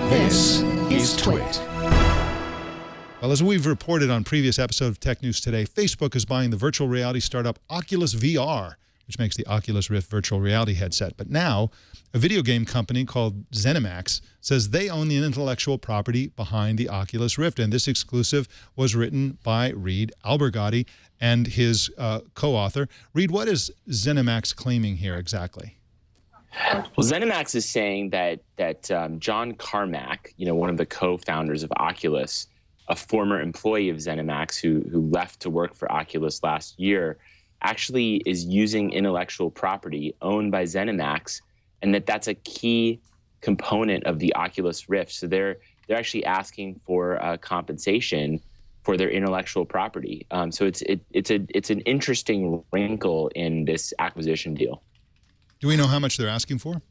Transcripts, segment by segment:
This is Twit. Well, as we've reported on previous episodes of Tech News Today, Facebook is buying the virtual reality startup Oculus VR, which makes the Oculus Rift virtual reality headset. But now, a video game company called ZeniMax says they own the intellectual property behind the Oculus Rift. And this exclusive was written by Reed Albergotti and his co-author. Reed, what is ZeniMax claiming here exactly? Well, ZeniMax is saying that John Carmack, one of the co-founders of Oculus, a former employee of ZeniMax who left to work for Oculus last year, actually is using intellectual property owned by ZeniMax, and that's a key component of the Oculus Rift. So they're actually asking for compensation for their intellectual property. So it's an interesting wrinkle in this acquisition deal. Do we know how much they're asking for?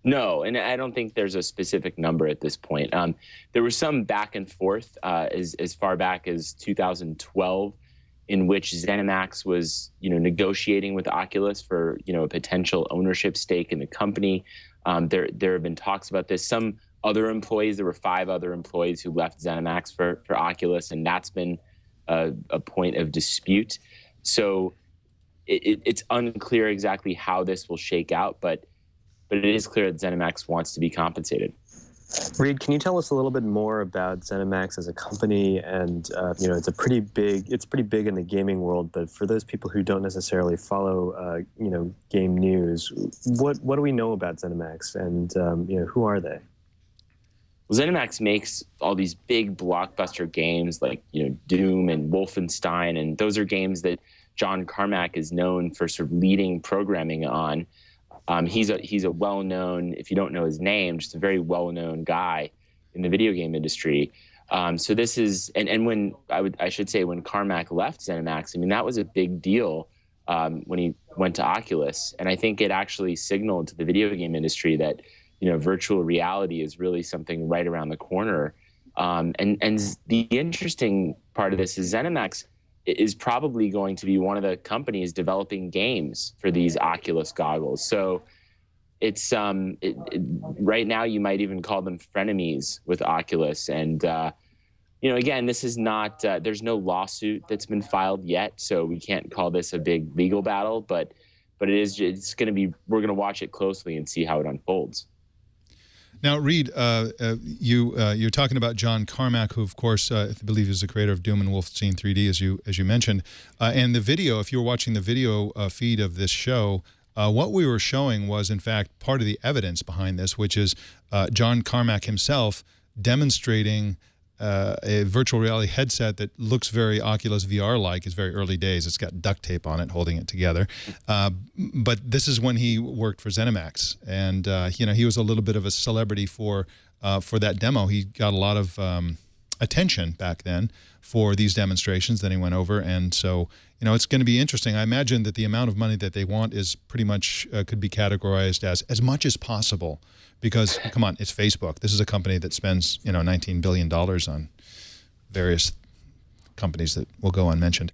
No, and I don't think there's a specific number at this point. There was some back and forth as far back as 2012, in which ZeniMax was, negotiating with Oculus for, a potential ownership stake in the company. There have been talks about this. Some other employees, there were 5 other employees who left ZeniMax for Oculus, and that's been a point of dispute. So it's unclear exactly how this will shake out, but it is clear that ZeniMax wants to be compensated. Reed, can you tell us a little bit more about ZeniMax as a company? And it's pretty big in the gaming world. But for those people who don't necessarily follow, game news, what do we know about ZeniMax? And who are they? Well, ZeniMax makes all these big blockbuster games like Doom and Wolfenstein, and those are games that John Carmack is known for sort of leading programming on. He's a well-known, if you don't know his name, just a very well-known guy in the video game industry. So this is, and when I should say when Carmack left ZeniMax, that was a big deal when he went to Oculus, and I think it actually signaled to the video game industry that virtual reality is really something right around the corner. And the interesting part of this is ZeniMax is probably going to be one of the companies developing games for these Oculus goggles. So it's right now you might even call them frenemies with Oculus. And again, this is not there's no lawsuit that's been filed yet, so we can't call this a big legal battle. But it's going to be, we're going to watch it closely and see how it unfolds. Now, Reed, you're talking about John Carmack, who, of course, I believe is the creator of Doom and Wolfenstein 3D, as you mentioned. And the video, if you were watching the video feed of this show, what we were showing was, in fact, part of the evidence behind this, which is John Carmack himself demonstrating a virtual reality headset that looks very Oculus VR-like. It's very early days. It's got duct tape on it holding it together. But this is when he worked for ZeniMax. And, he was a little bit of a celebrity for that demo. He got a lot of attention back then for these demonstrations. Then he went over. And so, it's going to be interesting. I imagine that the amount of money that they want is pretty much could be categorized as much as possible. Because, come on, it's Facebook. This is a company that spends, $19 billion on various companies that will go unmentioned.